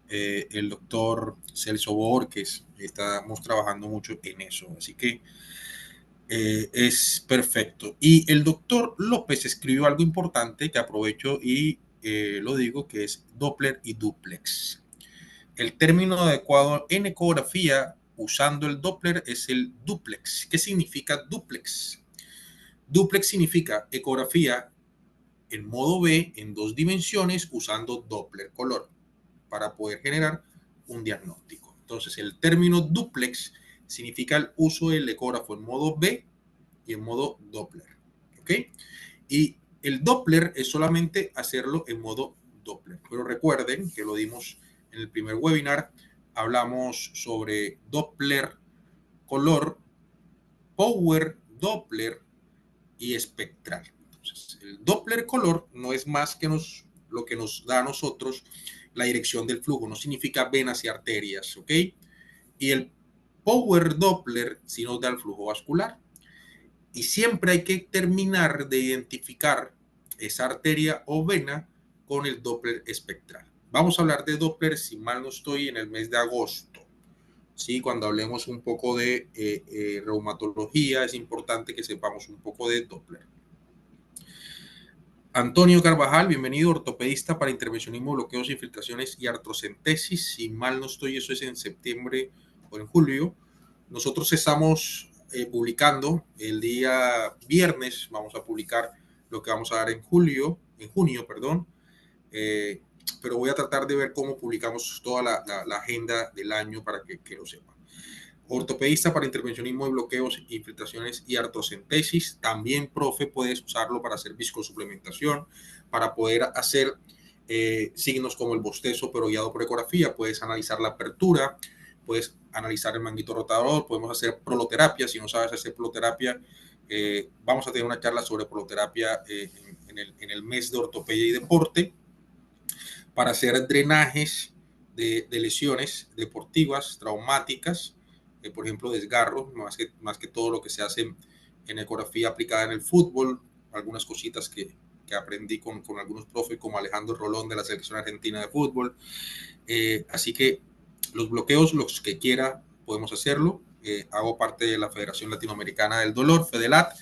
el doctor Celso Borges. Estamos trabajando mucho en eso, así que es perfecto. Y el doctor López escribió algo importante que aprovecho y lo digo, que es Doppler y duplex. El término adecuado en ecografía usando el Doppler es el duplex. ¿Qué significa duplex? Duplex significa ecografía en modo B en 2 dimensiones usando Doppler color para poder generar un diagnóstico. Entonces, el término duplex significa el uso del ecógrafo en modo B y en modo Doppler. ¿Ok? Y el Doppler es solamente hacerlo en modo Doppler. Pero recuerden que lo dimos en el primer webinar, hablamos sobre Doppler color, Power Doppler y espectral. Entonces, el Doppler color no es más que lo que nos da a nosotros la dirección del flujo, no significa venas y arterias, ¿ok? Y el Power Doppler sí nos da el flujo vascular. Y siempre hay que terminar de identificar esa arteria o vena con el Doppler espectral. Vamos a hablar de Doppler, si mal no estoy, en el mes de agosto. Sí, cuando hablemos un poco de reumatología, es importante que sepamos un poco de Doppler. Antonio Carvajal, bienvenido, ortopedista para intervencionismo, bloqueos, infiltraciones y artrocentesis. Si mal no estoy, eso es en septiembre o en julio. Nosotros estamos publicando el día viernes, vamos a publicar lo que vamos a dar en junio, perdón. Pero voy a tratar de ver cómo publicamos toda la agenda del año para que lo sepan. Ortopedista para intervencionismo de bloqueos, infiltraciones y artrocentesis. También, profe, puedes usarlo para hacer viscosuplementación, para poder hacer signos como el bostezo, pero guiado por ecografía. Puedes analizar la apertura, puedes analizar el manguito rotador, podemos hacer proloterapia. Si no sabes hacer proloterapia, vamos a tener una charla sobre proloterapia en el mes de ortopedia y deporte, para hacer drenajes de lesiones deportivas, traumáticas, por ejemplo, desgarros, más que todo lo que se hace en ecografía aplicada en el fútbol, algunas cositas que aprendí con algunos profes como Alejandro Rolón de la selección argentina de fútbol. Así que los bloqueos, los que quiera, podemos hacerlo. Hago parte de la Federación Latinoamericana del Dolor, FEDELAT,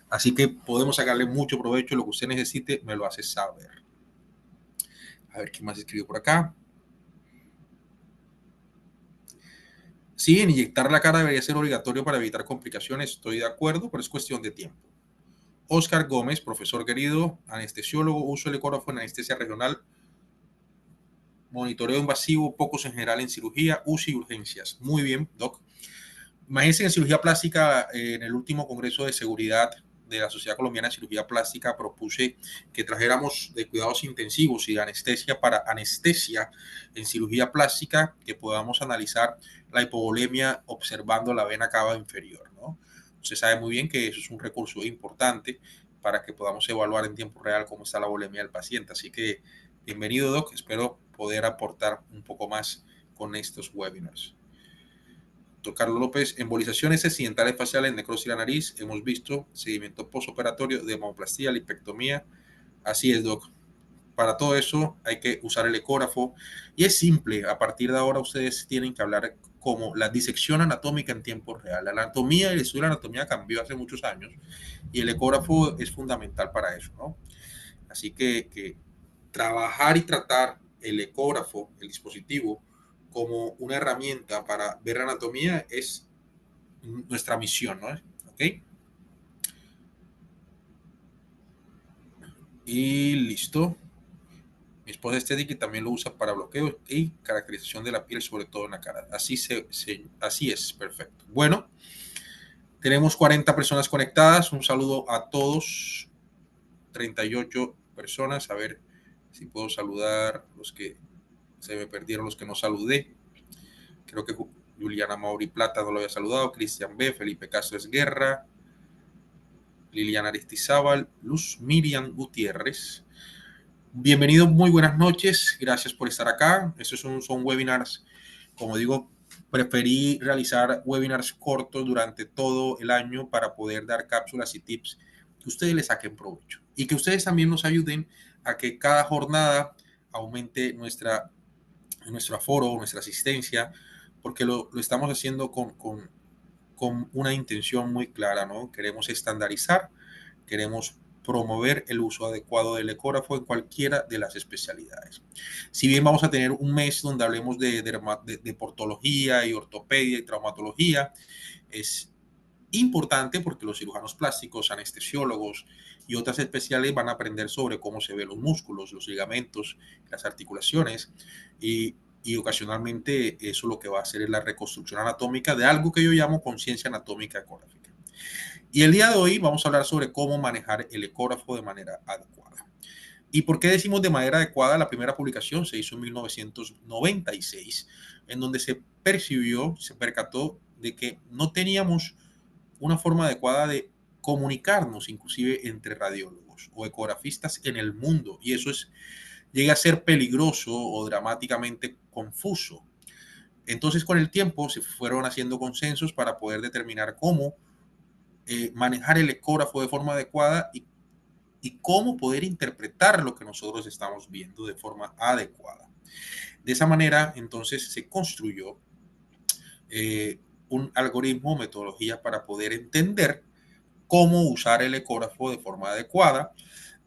así que podemos sacarle mucho provecho. Lo que usted necesite, me lo hace saber. A ver qué más escribió por acá. Sí, en inyectar la cara debería ser obligatorio para evitar complicaciones, estoy de acuerdo, pero es cuestión de tiempo. Oscar Gómez, profesor querido, anestesiólogo, uso el ecógrafo en anestesia regional, monitoreo invasivo, pocos en general en cirugía, UCI y urgencias. Muy bien, doc. Imagínense que en cirugía plástica, en el último congreso de seguridad de la Sociedad Colombiana de Cirugía Plástica, propuse que trajéramos de cuidados intensivos y de anestesia para anestesia en cirugía plástica, que podamos analizar la hipovolemia observando la vena cava inferior, ¿no? Usted sabe muy bien que eso es un recurso importante para que podamos evaluar en tiempo real cómo está la volemia del paciente. Así que bienvenido, doc. Espero poder aportar un poco más con estos webinars. Carlos López, embolizaciones accidentales faciales, necrosis de la nariz, hemos visto seguimiento postoperatorio de mamoplastía, lipectomía. Así es, doc. Para todo eso hay que usar el ecógrafo y es simple. A partir de ahora ustedes tienen que hablar como la disección anatómica en tiempo real. La anatomía y el estudio de la anatomía cambió hace muchos años y el ecógrafo es fundamental para eso, ¿no? Así que trabajar y tratar el ecógrafo, el dispositivo, como una herramienta para ver anatomía es nuestra misión, ¿no? ¿Ok? Y listo. Mi esposa es estética y también lo usa para bloqueo y caracterización de la piel, sobre todo en la cara. Así es, perfecto. Bueno, tenemos 40 personas conectadas. Un saludo a todos. 38 personas. A ver si puedo saludar los que se me perdieron, los que no saludé. Creo que Juliana Mauri Plata no lo había saludado. Cristian B. Felipe Cáceres Guerra. Liliana Aristizábal. Luz Miriam Gutiérrez. Bienvenido, muy buenas noches. Gracias por estar acá. Estos son webinars, como digo, preferí realizar webinars cortos durante todo el año para poder dar cápsulas y tips que ustedes les saquen provecho y que ustedes también nos ayuden a que cada jornada aumente nuestra nuestro aforo, nuestra asistencia, porque lo estamos haciendo con una intención muy clara, ¿no? Queremos estandarizar, queremos promover el uso adecuado del ecógrafo en cualquiera de las especialidades. Si bien vamos a tener un mes donde hablemos de portología y ortopedia y traumatología, es importante porque los cirujanos plásticos, anestesiólogos y otras especialidades van a aprender sobre cómo se ven los músculos, los ligamentos, las articulaciones y ocasionalmente eso lo que va a hacer es la reconstrucción anatómica de algo que yo llamo conciencia anatómica ecográfica. Y el día de hoy vamos a hablar sobre cómo manejar el ecógrafo de manera adecuada. ¿Y por qué decimos de manera adecuada? La primera publicación se hizo en 1996, en donde se percibió, se percató de que no teníamos una forma adecuada de comunicarnos, inclusive entre radiólogos o ecografistas en el mundo. Y eso llega a ser peligroso o dramáticamente confuso. Entonces, con el tiempo se fueron haciendo consensos para poder determinar cómo manejar el ecógrafo de forma adecuada y cómo poder interpretar lo que nosotros estamos viendo de forma adecuada. De esa manera, entonces, se construyó un algoritmo, metodología para poder entender cómo usar el ecógrafo de forma adecuada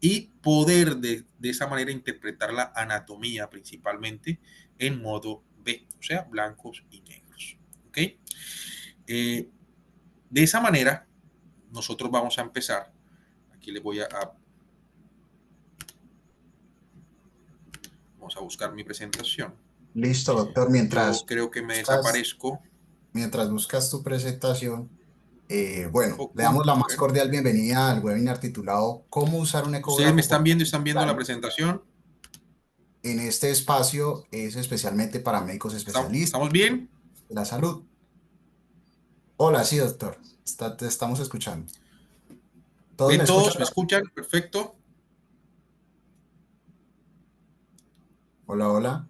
y poder de esa manera interpretar la anatomía principalmente en modo B, o sea, blancos y negros. ¿Ok? De esa manera, nosotros vamos a empezar. Aquí les voy vamos a buscar mi presentación. Listo, doctor. Yo creo que me Buscas, desaparezco mientras buscas tu presentación, un bueno, le poco. damos la A más ver. cordial bienvenida al webinar titulado ¿Cómo usar un Ustedes me ecógrafo están viendo y portátil están de viendo la Clarios? presentación. En este espacio es especialmente para médicos especialistas ¿Estamos bien? de la salud. Hola, sí, doctor. Te estamos escuchando. ¿Todos me ¿Ven escuchan? todos? ¿Me escuchan? Perfecto. Hola, hola.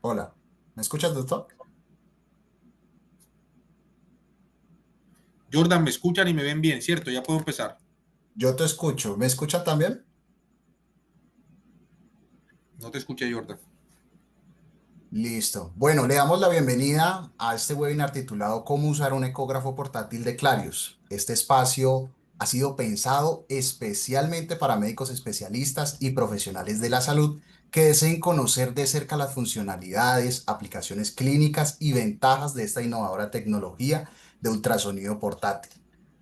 Hola. ¿Me escuchas, doctor? Jordan, me escuchan y me ven bien, ¿cierto? Ya puedo empezar. Yo te escucho. ¿Me escuchan también? No te escuché, Jordan. Listo. Bueno, le damos la bienvenida a este webinar titulado ¿Cómo usar un ecógrafo portátil de Clarius? Este espacio ha sido pensado especialmente para médicos especialistas y profesionales de la salud que deseen conocer de cerca las funcionalidades, aplicaciones clínicas y ventajas de esta innovadora tecnología de ultrasonido portátil.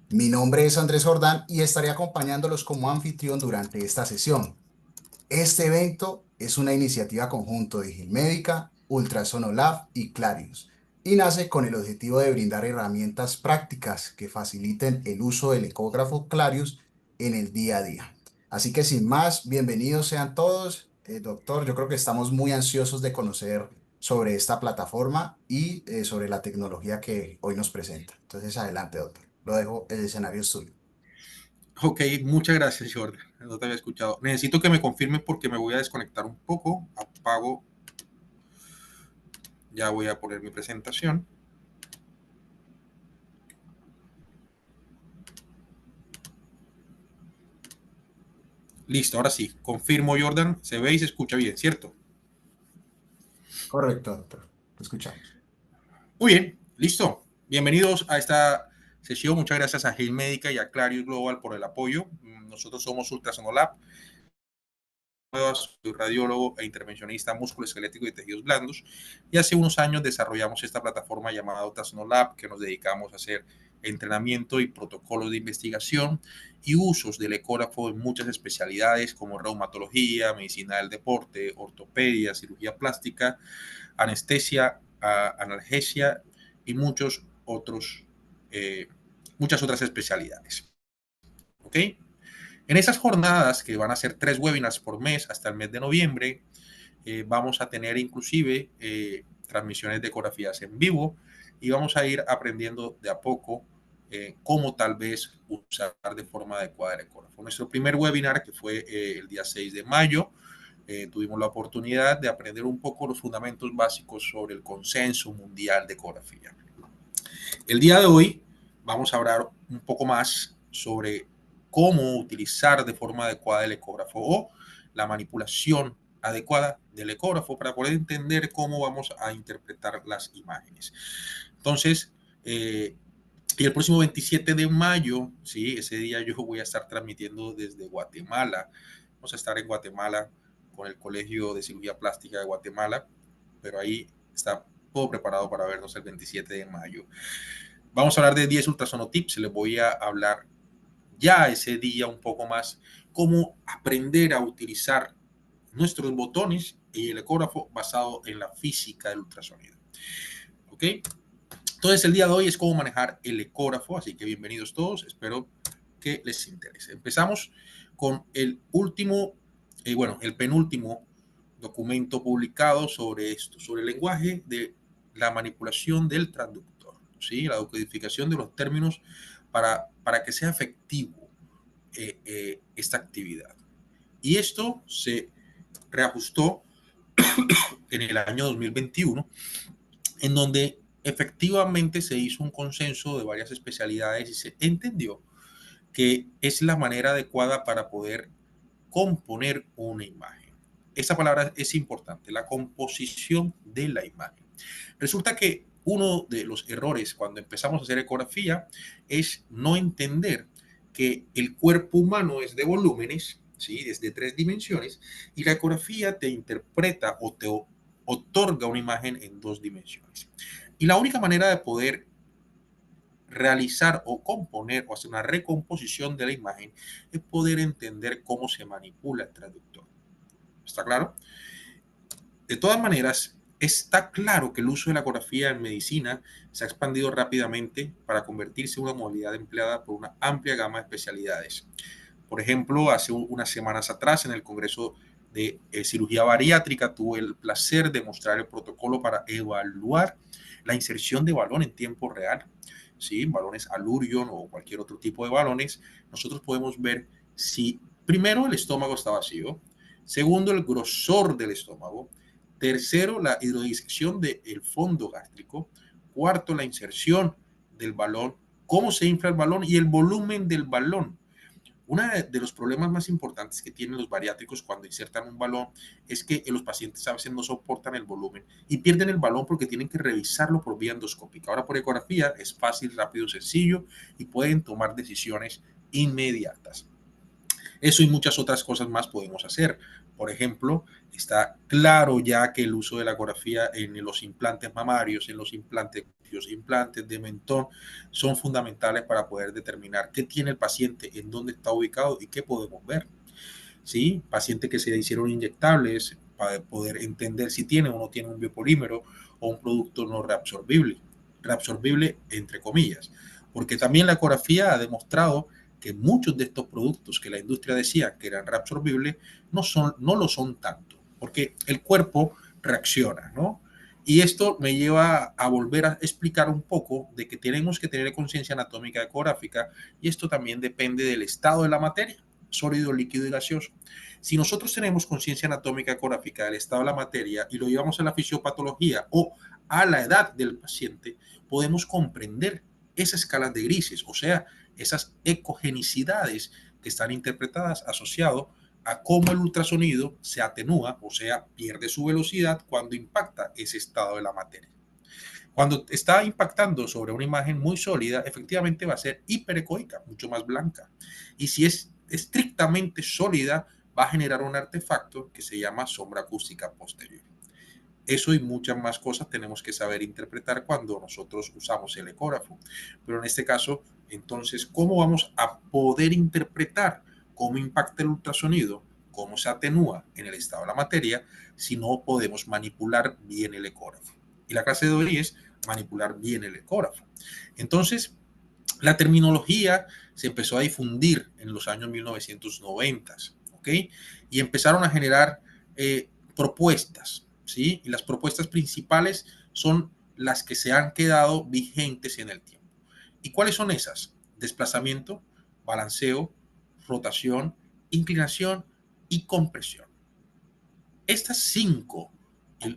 Mi nombre es Andrés Jordán y estaré acompañándolos como anfitrión durante esta sesión. Este evento es una iniciativa conjunto de Gilmédica, Ultrasonolab y Clarius y nace con el objetivo de brindar herramientas prácticas que faciliten el uso del ecógrafo Clarius en el día a día. Así que sin más, bienvenidos sean todos. Doctor, yo creo que estamos muy ansiosos de conocer sobre esta plataforma y sobre la tecnología que hoy nos presenta. Entonces, adelante, doctor. Lo dejo, el escenario es suyo. Ok, muchas gracias, Jordan. No te había escuchado. Necesito que me confirmen porque me voy a desconectar un poco. Apago. Ya voy a poner mi presentación. Listo, ahora sí. Confirmo, Jordan. Se ve y se escucha bien, ¿cierto? Correcto, doctor. Lo escuchamos. Muy bien, listo. Bienvenidos a esta sesión. Muchas gracias a Heal Médica y a Clarius Global por el apoyo. Nosotros somos Ultrasonolab. Soy radiólogo e intervencionista musculoesquelético y tejidos blandos. Y hace unos años desarrollamos esta plataforma llamada Ultrasonolab, que nos dedicamos a hacer entrenamiento y protocolos de investigación y usos del ecógrafo en muchas especialidades como reumatología, medicina del deporte, ortopedia, cirugía plástica, anestesia, analgesia y muchas otras especialidades. ¿Ok? En esas jornadas, que van a ser 3 webinars por mes hasta el mes de noviembre, vamos a tener inclusive transmisiones de ecografías en vivo y vamos a ir aprendiendo de a poco cómo tal vez usar de forma adecuada el ecógrafo. Nuestro primer webinar, que fue el día 6 de mayo, tuvimos la oportunidad de aprender un poco los fundamentos básicos sobre el consenso mundial de ecografía. El día de hoy vamos a hablar un poco más sobre cómo utilizar de forma adecuada el ecógrafo o la manipulación adecuada del ecógrafo para poder entender cómo vamos a interpretar las imágenes. Entonces, y el próximo 27 de mayo, sí, ese día yo voy a estar transmitiendo desde Guatemala. Vamos a estar en Guatemala con el Colegio de Cirugía Plástica de Guatemala, pero ahí está todo preparado para vernos el 27 de mayo. Vamos a hablar de 10 ultrasono tips. Les voy a hablar ya ese día un poco más cómo aprender a utilizar nuestros botones y el ecógrafo basado en la física del ultrasonido. ¿Ok? Entonces el día de hoy es cómo manejar el ecógrafo, así que bienvenidos todos, espero que les interese. Empezamos con el último, el penúltimo documento publicado sobre esto, sobre el lenguaje de la manipulación del transductor, ¿sí? La decodificación de los términos para que sea efectivo esta actividad. Y esto se reajustó en el año 2021, en donde efectivamente se hizo un consenso de varias especialidades y se entendió que es la manera adecuada para poder componer una imagen. Esa palabra es importante, la composición de la imagen. Resulta que uno de los errores cuando empezamos a hacer ecografía es no entender que el cuerpo humano es de volúmenes, ¿sí? Desde 3 dimensiones, y la ecografía te interpreta o te otorga una imagen en 2 dimensiones. Y la única manera de poder realizar o componer o hacer una recomposición de la imagen es poder entender cómo se manipula el traductor. ¿Está claro? De todas maneras, está claro que el uso de la ecografía en medicina se ha expandido rápidamente para convertirse en una modalidad empleada por una amplia gama de especialidades. Por ejemplo, hace unas semanas atrás en el Congreso de Cirugía Bariátrica tuve el placer de mostrar el protocolo para evaluar la inserción de balón en tiempo real. ¿Sí? Balones Allurion o cualquier otro tipo de balones. Nosotros podemos ver si primero el estómago está vacío, segundo el grosor del estómago, tercero la hidrodisección del fondo gástrico, cuarto la inserción del balón, cómo se infla el balón y el volumen del balón. Uno de los problemas más importantes que tienen los bariátricos cuando insertan un balón es que los pacientes a veces no soportan el volumen y pierden el balón porque tienen que revisarlo por vía endoscópica. Ahora por ecografía es fácil, rápido, sencillo y pueden tomar decisiones inmediatas. Eso y muchas otras cosas más podemos hacer. Por ejemplo, está claro ya que el uso de la ecografía en los implantes mamarios, en los implantes de mentón, son fundamentales para poder determinar qué tiene el paciente, en dónde está ubicado y qué podemos ver. ¿Sí? Paciente que se hicieron inyectables para poder entender si tiene o no tiene un biopolímero o un producto no reabsorbible entre comillas, porque también la ecografía ha demostrado que muchos de estos productos que la industria decía que eran reabsorbibles no lo son tanto, porque el cuerpo reacciona, ¿no? Y esto me lleva a volver a explicar un poco de que tenemos que tener conciencia anatómica ecográfica y esto también depende del estado de la materia, sólido, líquido y gaseoso. Si nosotros tenemos conciencia anatómica ecográfica del estado de la materia y lo llevamos a la fisiopatología o a la edad del paciente, podemos comprender esas escalas de grises, o sea, esas ecogenicidades que están interpretadas asociado a cómo el ultrasonido se atenúa, o sea, pierde su velocidad cuando impacta ese estado de la materia. Cuando está impactando sobre una imagen muy sólida, efectivamente va a ser hiperecoica, mucho más blanca. Y si es estrictamente sólida, va a generar un artefacto que se llama sombra acústica posterior. Eso y muchas más cosas tenemos que saber interpretar cuando nosotros usamos el ecógrafo. Pero en este caso, entonces, ¿cómo vamos a poder interpretar cómo impacta el ultrasonido, cómo se atenúa en el estado de la materia, si no podemos manipular bien el ecógrafo? Y la clase de hoy es manipular bien el ecógrafo. Entonces, la terminología se empezó a difundir en los años 1990, ¿ok? Y empezaron a generar propuestas, ¿sí? Y las propuestas principales son las que se han quedado vigentes en el tiempo. ¿Y cuáles son esas? Desplazamiento, balanceo, rotación, inclinación y compresión. Estas cinco,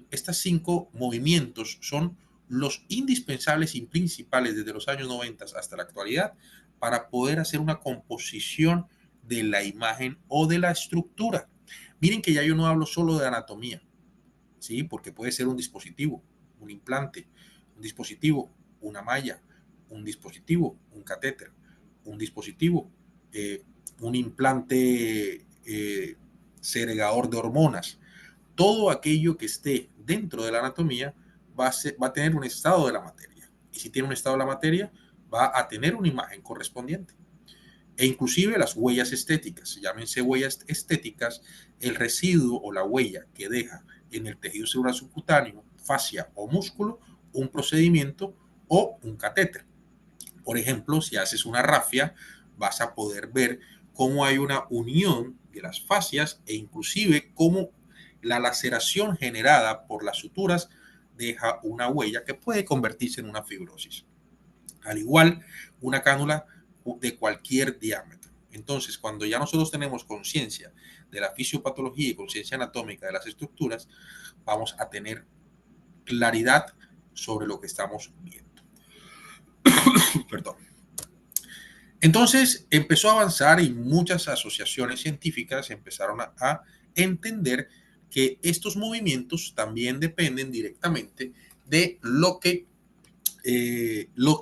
estas cinco movimientos son los indispensables y principales desde los años 90 hasta la actualidad para poder hacer una composición de la imagen o de la estructura. Miren que ya yo no hablo solo de anatomía, ¿sí? Porque puede ser un dispositivo, un implante, un dispositivo, una malla, un dispositivo, un catéter, un dispositivo, eh, un implante segregador de hormonas. Todo aquello que esté dentro de la anatomía va a tener un estado de la materia. Y si tiene un estado de la materia, va a tener una imagen correspondiente. E inclusive las huellas estéticas, llámense huellas estéticas, el residuo o la huella que deja en el tejido celular subcutáneo, fascia o músculo, un procedimiento o un catéter. Por ejemplo, si haces una rafia, vas a poder ver cómo hay una unión de las fascias e inclusive cómo la laceración generada por las suturas deja una huella que puede convertirse en una fibrosis. Al igual, una cánula de cualquier diámetro. Entonces, cuando ya nosotros tenemos conciencia de la fisiopatología y conciencia anatómica de las estructuras, vamos a tener claridad sobre lo que estamos viendo. Perdón. Entonces empezó a avanzar y muchas asociaciones científicas empezaron a entender que estos movimientos también dependen directamente de lo que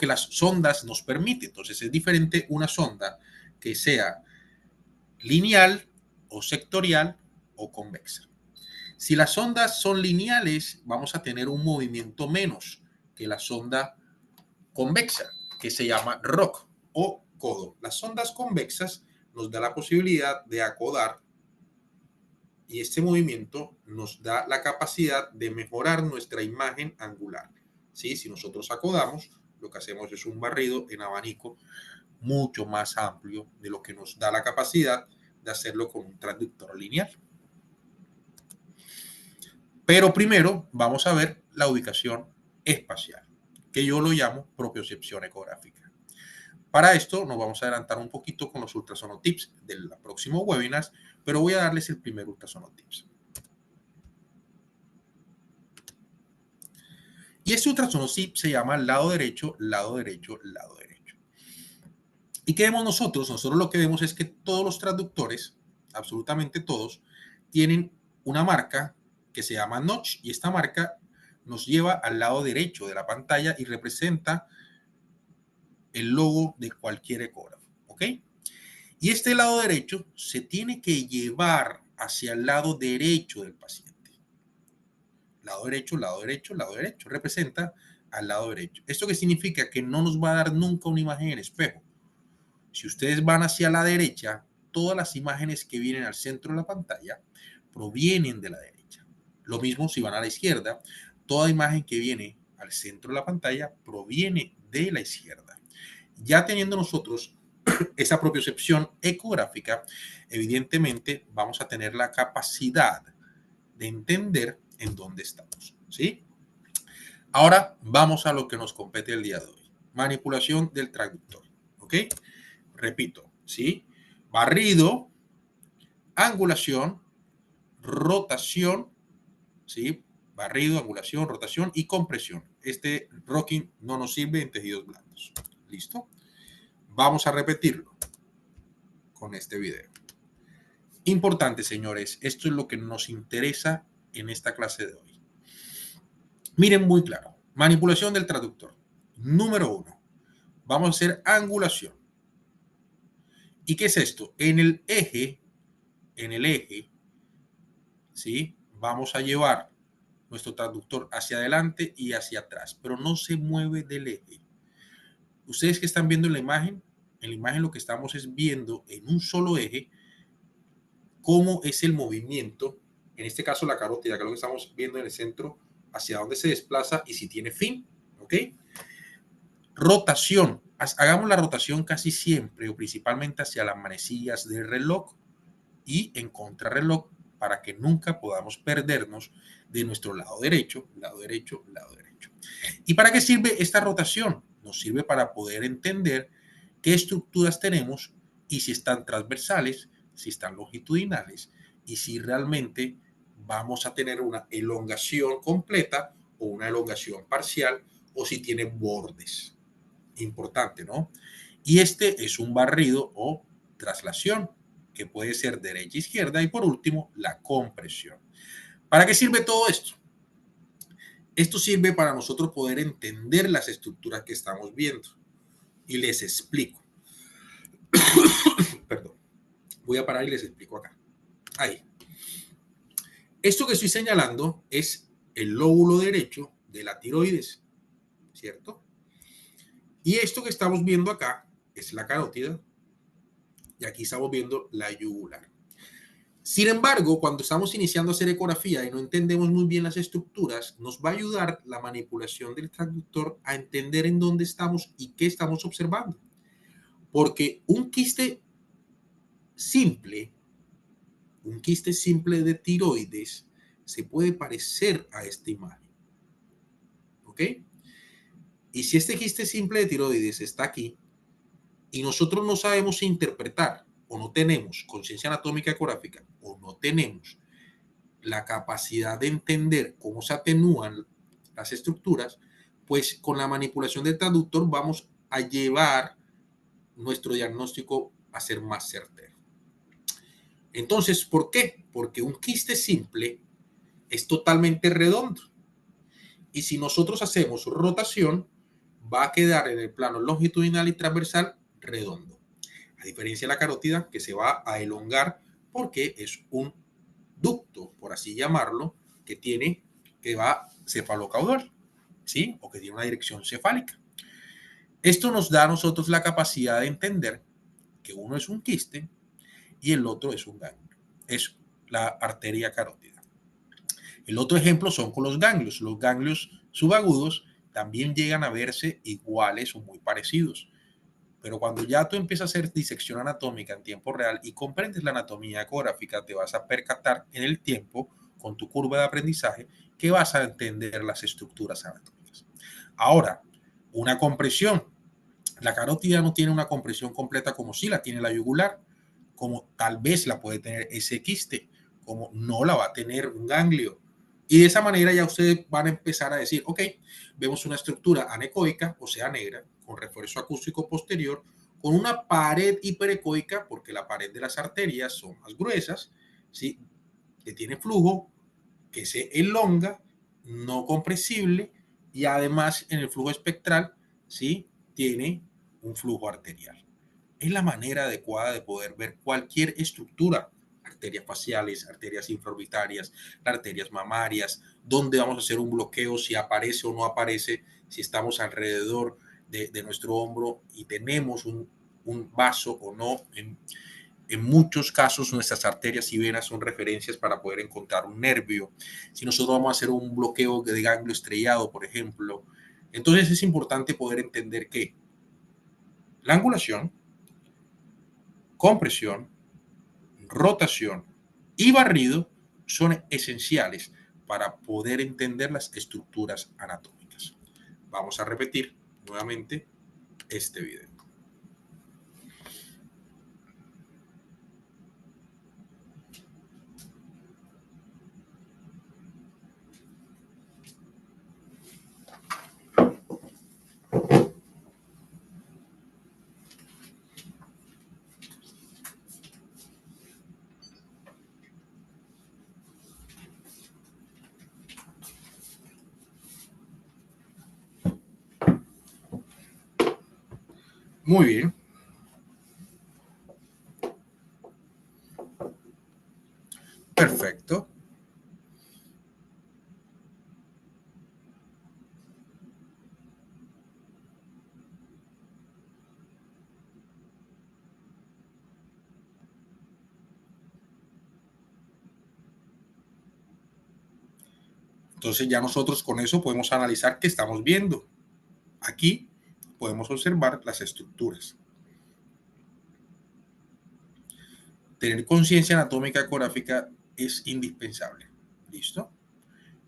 las sondas nos permiten. Entonces es diferente una sonda que sea lineal o sectorial o convexa. Si las ondas son lineales, vamos a tener un movimiento menos que la sonda convexa, que se llama ROC o codo. Las ondas convexas nos da la posibilidad de acodar y este movimiento nos da la capacidad de mejorar nuestra imagen angular. ¿Sí? Si nosotros acodamos, lo que hacemos es un barrido en abanico mucho más amplio de lo que nos da la capacidad de hacerlo con un transductor lineal. Pero primero vamos a ver la ubicación espacial, que yo lo llamo propiocepción ecográfica. Para esto nos vamos a adelantar un poquito con los ultrasonotips del próximo webinar, pero voy a darles el primer ultrasonotips. Y este ultrasonotip se llama lado derecho, lado derecho, lado derecho. ¿Y qué vemos nosotros? Nosotros lo que vemos es que todos los transductores, absolutamente todos, tienen una marca que se llama notch y esta marca nos lleva al lado derecho de la pantalla y representa el logo de cualquier ecógrafo, ¿ok? Y este lado derecho se tiene que llevar hacia el lado derecho del paciente. Lado derecho, lado derecho, lado derecho. Representa al lado derecho. ¿Esto qué significa? Que no nos va a dar nunca una imagen en espejo. Si ustedes van hacia la derecha, todas las imágenes que vienen al centro de la pantalla provienen de la derecha. Lo mismo si van a la izquierda, toda imagen que viene al centro de la pantalla proviene de la izquierda. Ya teniendo nosotros esa propiocepción ecográfica, evidentemente vamos a tener la capacidad de entender en dónde estamos, ¿sí? Ahora vamos a lo que nos compete el día de hoy. Manipulación del transductor, ¿ok? Repito, ¿sí? Barrido, angulación, rotación, ¿sí? Barrido, angulación, rotación y compresión. Este rocking no nos sirve en tejidos blandos. ¿Listo? Vamos a repetirlo con este video. Importante, señores, esto es lo que nos interesa en esta clase de hoy. Miren muy claro, manipulación del traductor. Número 1, vamos a hacer angulación. ¿Y qué es esto? En el eje, ¿sí? Vamos a llevar nuestro traductor hacia adelante y hacia atrás, pero no se mueve del eje. Ustedes que están viendo en la imagen lo que estamos es viendo en un solo eje cómo es el movimiento, en este caso la carótida, que es lo que estamos viendo en el centro, hacia dónde se desplaza y si tiene fin, ¿ok? Rotación, hagamos la rotación casi siempre o principalmente hacia las manecillas del reloj y en contrarreloj para que nunca podamos perdernos de nuestro lado derecho, lado derecho, lado derecho. ¿Y para qué sirve esta rotación? Nos sirve para poder entender qué estructuras tenemos y si están transversales, si están longitudinales y si realmente vamos a tener una elongación completa o una elongación parcial o si tiene bordes. Importante, ¿no? Y este es un barrido o traslación, que puede ser derecha-izquierda. Y por último, la compresión. ¿Para qué sirve todo esto? Esto sirve para nosotros poder entender las estructuras que estamos viendo. Y les explico. Perdón. Voy a parar y les explico acá. Ahí. Esto que estoy señalando es el lóbulo derecho de la tiroides, ¿cierto? Y esto que estamos viendo acá es la carótida y aquí estamos viendo la yugular. Sin embargo, cuando estamos iniciando a hacer ecografía y no entendemos muy bien las estructuras, nos va a ayudar la manipulación del transductor a entender en dónde estamos y qué estamos observando. Porque simple, un quiste simple de tiroides se puede parecer a esta imagen. ¿Ok? Y si este quiste simple de tiroides está aquí y nosotros no sabemos interpretar o no tenemos conciencia anatómica ecográfica o no tenemos la capacidad de entender cómo se atenúan las estructuras, pues con la manipulación del traductor vamos a llevar nuestro diagnóstico a ser más certero. Entonces, ¿por qué? Porque un quiste simple es totalmente redondo. Y si nosotros hacemos rotación, va a quedar en el plano longitudinal y transversal redondo. A diferencia de la carótida, que se va a elongar porque es un ducto, por así llamarlo, que va cefalocaudal, ¿sí? O que tiene una dirección cefálica. Esto nos da a nosotros la capacidad de entender que uno es un quiste y el otro es un ganglio. Es la arteria carótida. El otro ejemplo son con los ganglios. Los ganglios subagudos también llegan a verse iguales o muy parecidos. Pero cuando ya tú empiezas a hacer disección anatómica en tiempo real y comprendes la anatomía ecográfica, te vas a percatar en el tiempo, con tu curva de aprendizaje, que vas a entender las estructuras anatómicas. Ahora, una compresión. La carótida no tiene una compresión completa como si la tiene la yugular, como tal vez la puede tener ese quiste, como no la va a tener un ganglio. Y de esa manera ya ustedes van a empezar a decir, ok, vemos una estructura anecoica, o sea, negra, con refuerzo acústico posterior, con una pared hiperecoica, porque la pared de las arterias son más gruesas, ¿sí? Que tiene flujo, que se elonga, no compresible, y además en el flujo espectral, ¿sí? Tiene un flujo arterial. Es la manera adecuada de poder ver cualquier estructura, arterias faciales, arterias infraorbitarias, arterias mamarias, dónde vamos a hacer un bloqueo, si aparece o no aparece, si estamos alrededor de nuestro hombro y tenemos un vaso o no. En muchos casos nuestras arterias y venas son referencias para poder encontrar un nervio. Si nosotros vamos a hacer un bloqueo de ganglio estrellado, por ejemplo, entonces es importante poder entender que la angulación, compresión, rotación y barrido son esenciales para poder entender las estructuras anatómicas. Vamos a repetir nuevamente este video. Muy bien. Perfecto. Entonces ya nosotros con eso podemos analizar qué estamos viendo. Aquí podemos observar las estructuras. Tener conciencia anatómica ecográfica es indispensable. ¿Listo?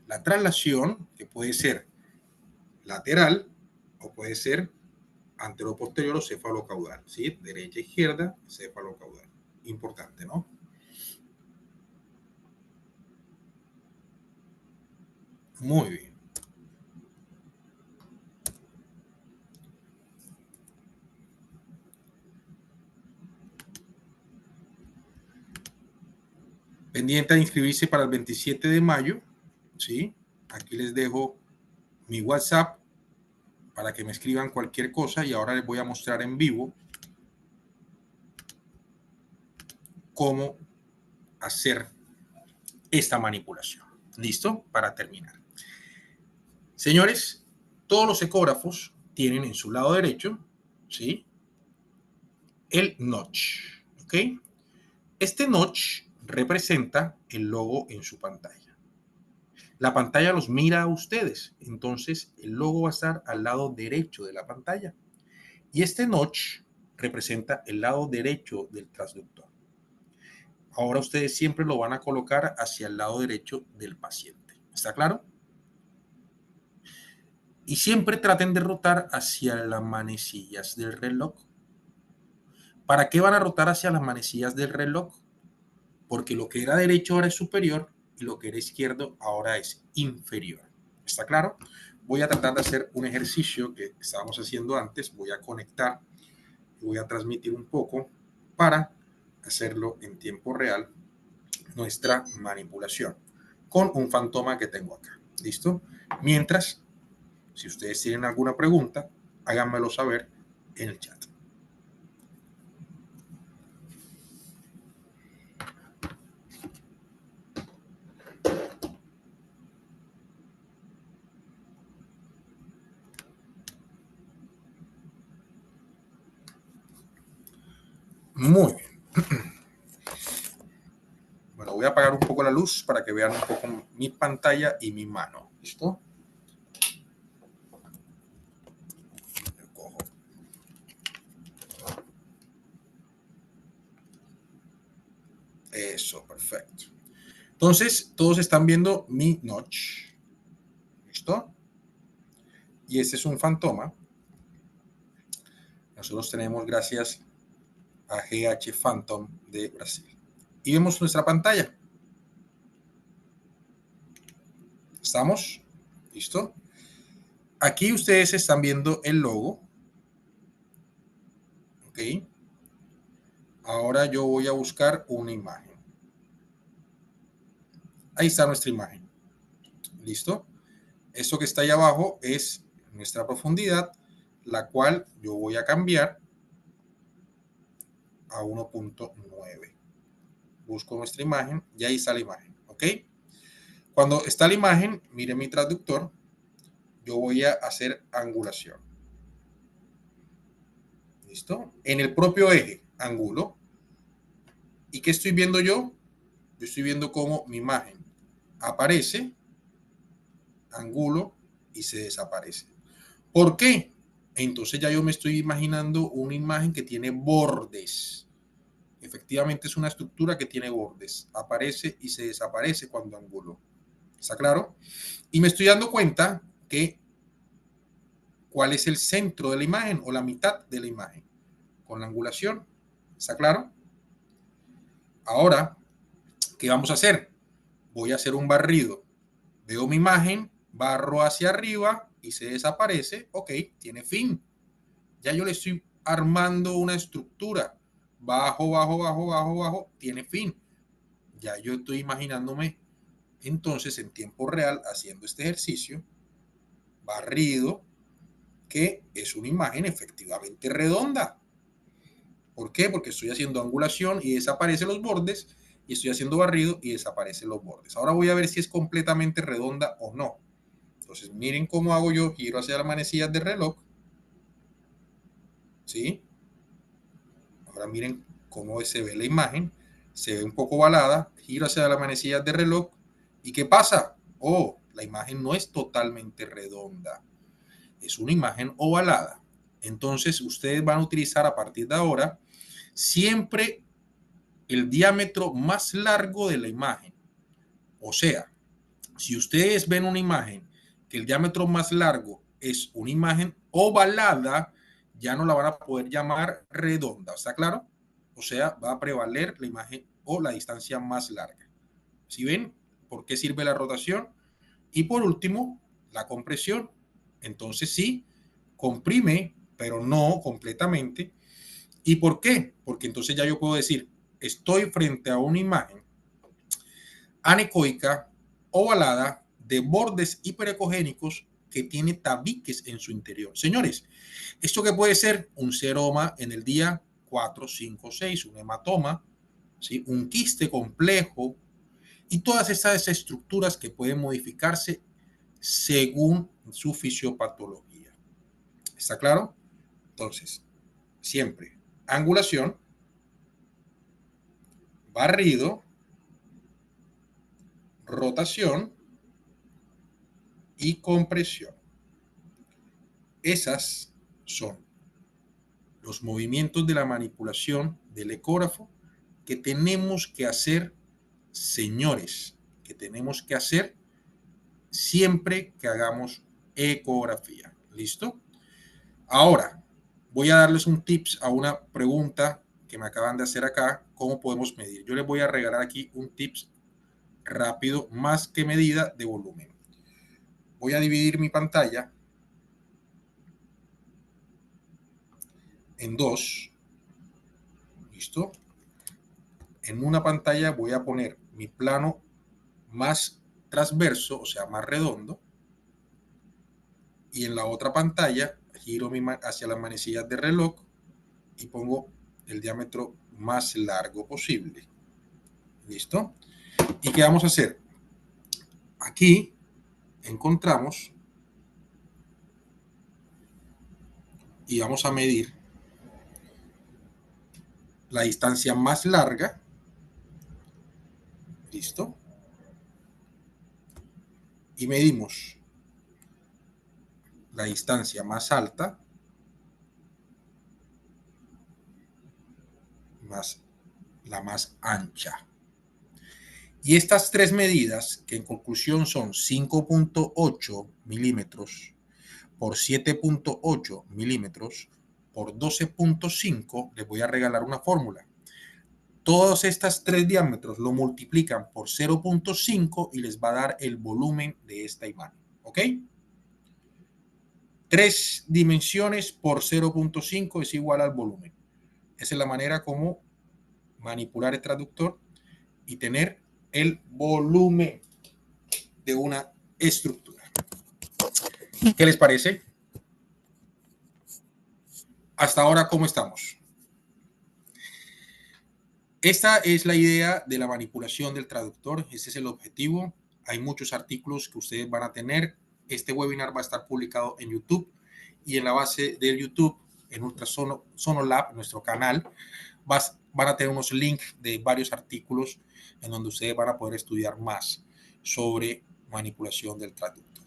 La traslación, que puede ser lateral o puede ser anteroposterior o cefalocaudal, ¿sí? Derecha, izquierda, cefalocaudal. Importante, ¿no? Muy bien. Pendiente de inscribirse para el 27 de mayo, ¿sí? Aquí les dejo mi WhatsApp para que me escriban cualquier cosa y ahora les voy a mostrar en vivo cómo hacer esta manipulación. ¿Listo? Para terminar. Señores, todos los ecógrafos tienen en su lado derecho, ¿sí? El notch, ¿ok? Este notch representa el logo en su pantalla. La pantalla los mira a ustedes, entonces el logo va a estar al lado derecho de la pantalla. Y este notch representa el lado derecho del transductor. Ahora ustedes siempre lo van a colocar hacia el lado derecho del paciente. ¿Está claro? Y siempre traten de rotar hacia las manecillas del reloj. ¿Para qué van a rotar hacia las manecillas del reloj? Porque lo que era derecho ahora es superior y lo que era izquierdo ahora es inferior. ¿Está claro? Voy a tratar de hacer un ejercicio que estábamos haciendo antes. Voy a conectar y voy a transmitir un poco para hacerlo en tiempo real, nuestra manipulación, con un fantoma que tengo acá. ¿Listo? Mientras, si ustedes tienen alguna pregunta, háganmelo saber en el chat. Muy bien. Bueno, voy a apagar un poco la luz para que vean un poco mi pantalla y mi mano. ¿Listo? Yo cojo. Eso, perfecto. Entonces, todos están viendo mi notch. ¿Listo? Y este es un fantoma. Nosotros tenemos gracias a GH Phantom de Brasil. Y vemos nuestra pantalla. ¿Estamos? ¿Listo? Aquí ustedes están viendo el logo. ¿Ok? Ahora yo voy a buscar una imagen. Ahí está nuestra imagen. ¿Listo? Esto que está ahí abajo es nuestra profundidad, la cual yo voy a cambiar a 1.9. Busco nuestra imagen y ahí está la imagen. ¿Ok? Cuando está la imagen, mire mi traductor, yo voy a hacer angulación. ¿Listo? En el propio eje, angulo. ¿Y qué estoy viendo yo? Yo estoy viendo cómo mi imagen aparece, angulo y se desaparece. ¿Por qué? Entonces ya yo me estoy imaginando una imagen que tiene bordes. Efectivamente es una estructura que tiene bordes. Aparece y se desaparece cuando angulo. ¿Está claro? Y me estoy dando cuenta que cuál es el centro de la imagen o la mitad de la imagen con la angulación. ¿Está claro? Ahora, ¿qué vamos a hacer? Voy a hacer un barrido. Veo mi imagen, barro hacia arriba y se desaparece. Ok, tiene fin. Ya yo le estoy armando una estructura. Bajo, bajo, bajo, bajo, bajo, tiene fin. Ya yo estoy imaginándome entonces en tiempo real haciendo este ejercicio, barrido, que es una imagen efectivamente redonda. ¿Por qué? Porque estoy haciendo angulación y desaparecen los bordes, y estoy haciendo barrido y desaparecen los bordes. Ahora voy a ver si es completamente redonda o no. Entonces miren cómo hago yo, giro hacia las manecillas del reloj, ¿sí? Ahora miren cómo se ve la imagen, se ve un poco ovalada, giro hacia las manecillas del reloj, ¿y qué pasa? Oh, la imagen no es totalmente redonda, es una imagen ovalada. Entonces ustedes van a utilizar a partir de ahora siempre el diámetro más largo de la imagen. O sea, si ustedes ven una imagen que el diámetro más largo es una imagen ovalada, ya no la van a poder llamar redonda. ¿Está claro? O sea, va a prevaler la imagen o la distancia más larga. ¿Sí ven por qué sirve la rotación? Y por último, la compresión. Entonces sí, comprime, pero no completamente. ¿Y por qué? Porque entonces ya yo puedo decir, estoy frente a una imagen anecoica, ovalada, de bordes hiperecogénicos que tiene tabiques en su interior. Señores, esto que puede ser un seroma en el día 4, 5, 6, un hematoma, ¿sí? Un quiste complejo y todas estas estructuras que pueden modificarse según su fisiopatología. ¿Está claro? Entonces, siempre angulación, barrido, rotación y compresión. Esas son los movimientos de la manipulación del ecógrafo que tenemos que hacer, señores, que tenemos que hacer siempre que hagamos ecografía. ¿Listo? Ahora, voy a darles un tips a una pregunta que me acaban de hacer acá, ¿cómo podemos medir? Yo les voy a regalar aquí un tips rápido, más que medida de volumen. Voy a dividir mi pantalla en dos. ¿Listo? En una pantalla voy a poner mi plano más transverso, o sea, más redondo, y en la otra pantalla giro hacia las manecillas de reloj y pongo el diámetro más largo posible. ¿Listo? ¿Y qué vamos a hacer? Aquí encontramos y vamos a medir la distancia más larga. ¿Listo? Y medimos la distancia más alta más la más ancha. Y estas tres medidas, que en conclusión son 5.8 milímetros por 7.8 milímetros por 12.5, les voy a regalar una fórmula. Todas estas tres diámetros lo multiplican por 0.5 y les va a dar el volumen de esta imagen. ¿Ok? 3 dimensiones por 0.5 es igual al volumen. Esa es la manera como manipular el traductor y tener el volumen de una estructura. ¿Qué les parece? Hasta ahora, ¿cómo estamos? Esta es la idea de la manipulación del traductor. Este es el objetivo. Hay muchos artículos que ustedes van a tener. Este webinar va a estar publicado en YouTube y en la base del YouTube, en Ultrasonolab, nuestro canal, van a tener unos links de varios artículos en donde ustedes van a poder estudiar más sobre manipulación del traductor.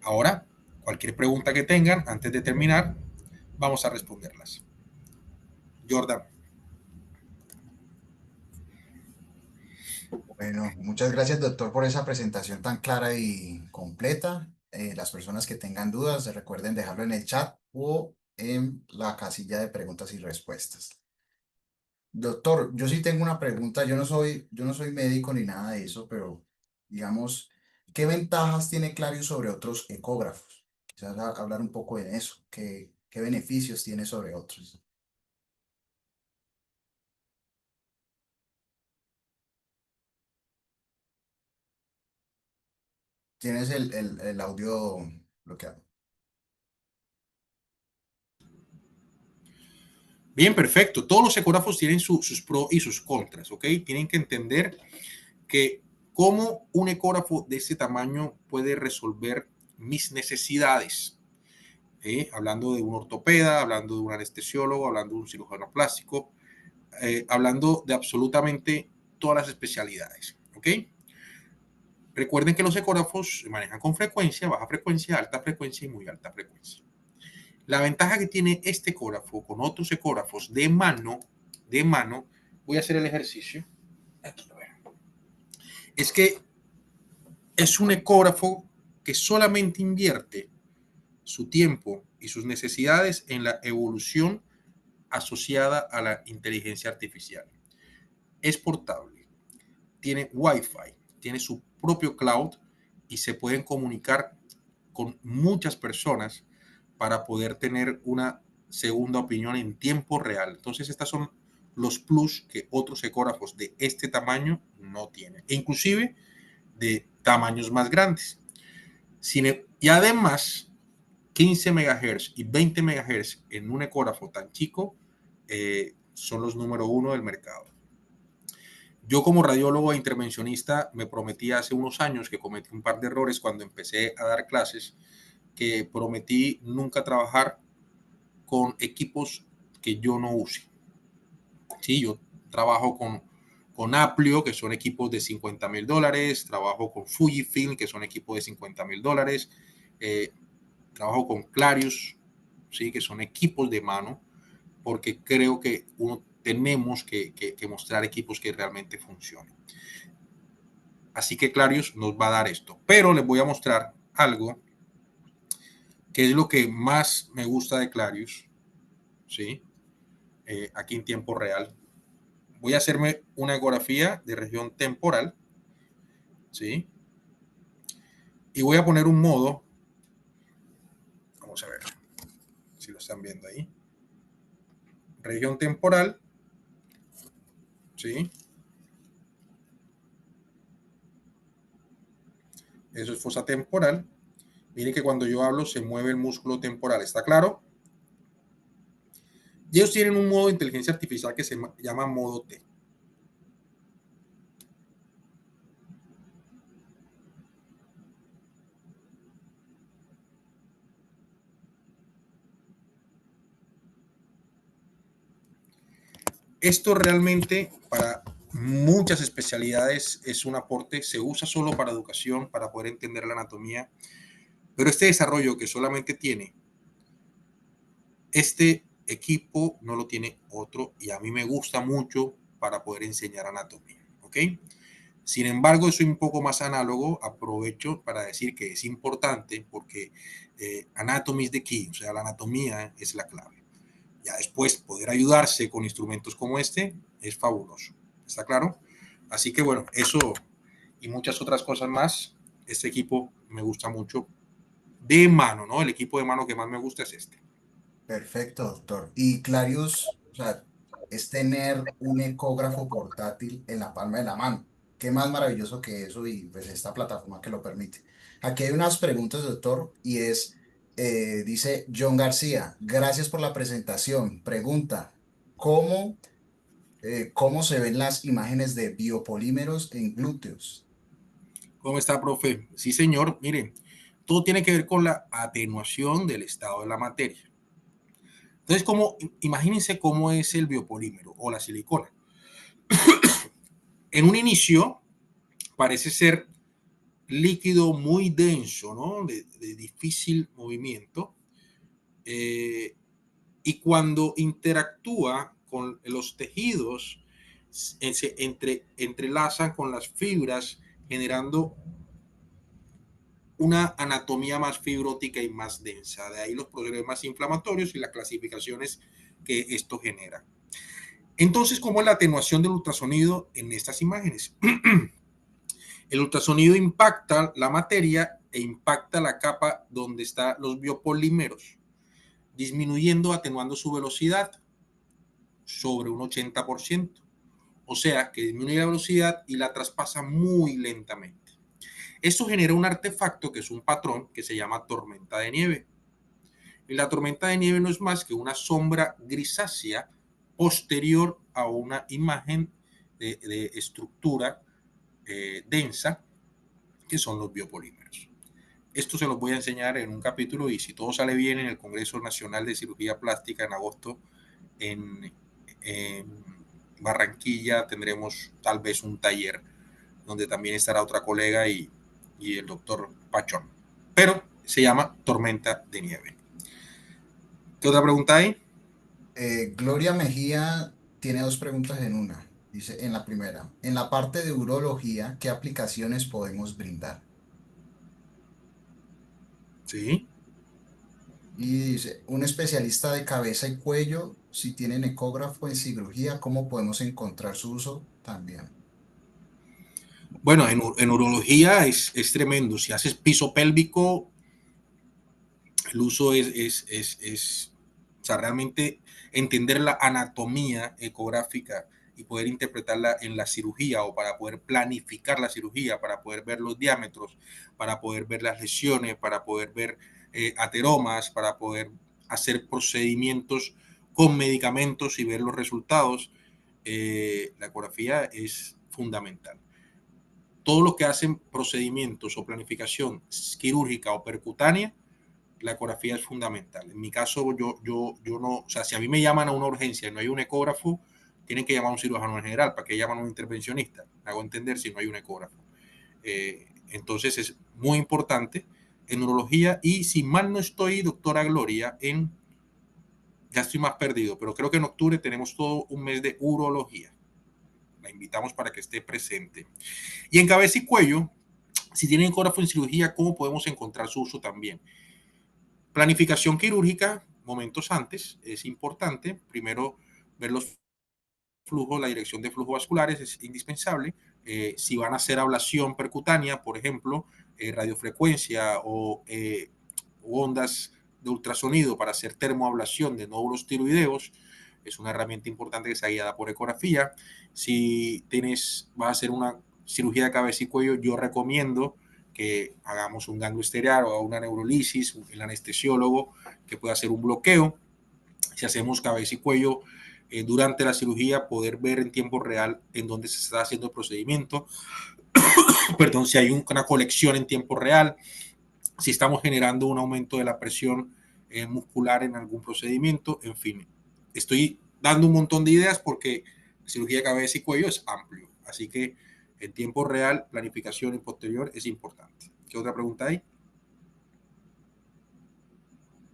Ahora, cualquier pregunta que tengan antes de terminar, vamos a responderlas. Jordan. Bueno, muchas gracias, doctor, por esa presentación tan clara y completa. Las personas que tengan dudas, recuerden dejarlo en el chat o en la casilla de preguntas y respuestas. Doctor, yo sí tengo una pregunta. Yo no soy médico ni nada de eso, pero digamos, ¿qué ventajas tiene Clarius sobre otros ecógrafos? Quizás hablar un poco de eso. ¿Qué beneficios tiene sobre otros? Tienes el audio bloqueado. Bien, perfecto. Todos los ecógrafos tienen sus pros y sus contras, ¿ok? Tienen que entender que cómo un ecógrafo de ese tamaño puede resolver mis necesidades. Hablando de un ortopeda, hablando de un anestesiólogo, hablando de un cirujano plástico, hablando de absolutamente todas las especialidades, ¿ok? Recuerden que los ecógrafos se manejan con frecuencia, baja frecuencia, alta frecuencia y muy alta frecuencia. La ventaja que tiene este ecógrafo con otros ecógrafos de mano, voy a hacer el ejercicio, aquí lo ven, es que es un ecógrafo que solamente invierte su tiempo y sus necesidades en la evolución asociada a la inteligencia artificial. Es portable, tiene Wi-Fi, tiene su propio cloud y se pueden comunicar con muchas personas para poder tener una segunda opinión en tiempo real. Entonces, estos son los plus que otros ecógrafos de este tamaño no tienen, e inclusive de tamaños más grandes. Y además, 15 MHz y 20 MHz en un ecógrafo tan chico son los número uno del mercado. Yo como radiólogo e intervencionista me prometí hace unos años, que cometí un par de errores cuando empecé a dar clases, que prometí nunca trabajar con equipos que yo no use. Sí, yo trabajo con Aplio, que son equipos de $50,000, trabajo con Fujifilm, que son equipos de $50,000, trabajo con Clarius, ¿sí? Que son equipos de mano, porque creo que tenemos que mostrar equipos que realmente funcionen. Así que Clarius nos va a dar esto, pero les voy a mostrar algo que es lo que más me gusta de Clarius, ¿sí? Aquí en tiempo real. Voy a hacerme una ecografía de región temporal, ¿sí? Y voy a poner un modo, vamos a ver si lo están viendo ahí, región temporal, ¿sí? Eso es fosa temporal. Miren que cuando yo hablo se mueve el músculo temporal, ¿está claro? Y ellos tienen un modo de inteligencia artificial que se llama modo T. Esto realmente para muchas especialidades es un aporte, se usa solo para educación, para poder entender la anatomía, pero este desarrollo que solamente tiene este equipo no lo tiene otro, y a mí me gusta mucho para poder enseñar anatomía, ¿ok? Sin embargo, soy un poco más análogo, aprovecho para decir que es importante porque anatomy is the key, o sea, la anatomía es la clave. Ya después poder ayudarse con instrumentos como este es fabuloso, ¿está claro? Así que bueno, eso y muchas otras cosas más, este equipo me gusta mucho de mano, ¿no? El equipo de mano que más me gusta es este. Perfecto, doctor. Y Clarius, o sea, es tener un ecógrafo portátil en la palma de la mano. Qué más maravilloso que eso y pues esta plataforma que lo permite. Aquí hay unas preguntas, doctor, y dice John García, gracias por la presentación. Pregunta, ¿cómo, cómo se ven las imágenes de biopolímeros en glúteos? ¿Cómo está, profe? Sí, señor. Miren, todo tiene que ver con la atenuación del estado de la materia. Entonces, imagínense cómo es el biopolímero o la silicona. En un inicio parece ser líquido muy denso, ¿no? De difícil movimiento. Y cuando interactúa con los tejidos, entrelazan con las fibras, generando una anatomía más fibrótica y más densa. De ahí los problemas inflamatorios y las clasificaciones que esto genera. Entonces, ¿cómo es la atenuación del ultrasonido en estas imágenes? El ultrasonido impacta la materia e impacta la capa donde están los biopolímeros, disminuyendo, atenuando su velocidad sobre un 80%. O sea, que disminuye la velocidad y la traspasa muy lentamente. Esto genera un artefacto que es un patrón que se llama tormenta de nieve. Y la tormenta de nieve no es más que una sombra grisácea posterior a una imagen de estructura densa, que son los biopolímeros. Esto se los voy a enseñar en un capítulo, y si todo sale bien, en el Congreso Nacional de Cirugía Plástica en agosto en Barranquilla tendremos tal vez un taller donde también estará otra colega y el doctor Pachón. Pero se llama tormenta de nieve. ¿Qué otra pregunta hay? Gloria Mejía tiene dos preguntas en una. Dice, en la primera, en la parte de urología, ¿qué aplicaciones podemos brindar? Sí. Y dice, un especialista de cabeza y cuello, si tienen ecógrafo en cirugía, ¿cómo podemos encontrar su uso? También. Bueno, en urología es tremendo. Si haces piso pélvico, el uso es sea, realmente entender la anatomía ecográfica y poder interpretarla en la cirugía o para poder planificar la cirugía, para poder ver los diámetros, para poder ver las lesiones, para poder ver ateromas, para poder hacer procedimientos con medicamentos y ver los resultados. La ecografía es fundamental. Todo lo que hacen procedimientos o planificación quirúrgica o percutánea, la ecografía es fundamental. En mi caso, yo no, o sea, si a mí me llaman a una urgencia y no hay un ecógrafo, tienen que llamar a un cirujano en general. ¿Para qué llaman a un intervencionista? Me hago entender si no hay un ecógrafo. Entonces es muy importante en urología y si mal no estoy, doctora Gloria, ya estoy más perdido, pero creo que en octubre tenemos todo un mes de urología. La invitamos para que esté presente. Y en cabeza y cuello, si tienen ecógrafo en cirugía, ¿cómo podemos encontrar su uso también? Planificación quirúrgica, momentos antes, es importante. Primero, ver los flujos, la dirección de flujos vasculares es indispensable. Si van a hacer ablación percutánea, por ejemplo, radiofrecuencia o ondas de ultrasonido para hacer termoablación de nódulos tiroideos, es una herramienta importante que sea guiada por ecografía. Si vas a hacer una cirugía de cabeza y cuello, yo recomiendo que hagamos un ganglio estereal o una neurolisis, el anestesiólogo que pueda hacer un bloqueo. Si hacemos cabeza y cuello durante la cirugía, poder ver en tiempo real en dónde se está haciendo el procedimiento, perdón, si hay una colección en tiempo real, si estamos generando un aumento de la presión muscular en algún procedimiento, en fin. Estoy dando un montón de ideas porque cirugía de cabeza y cuello es amplio, así que en tiempo real, planificación y posterior es importante. ¿Qué otra pregunta hay?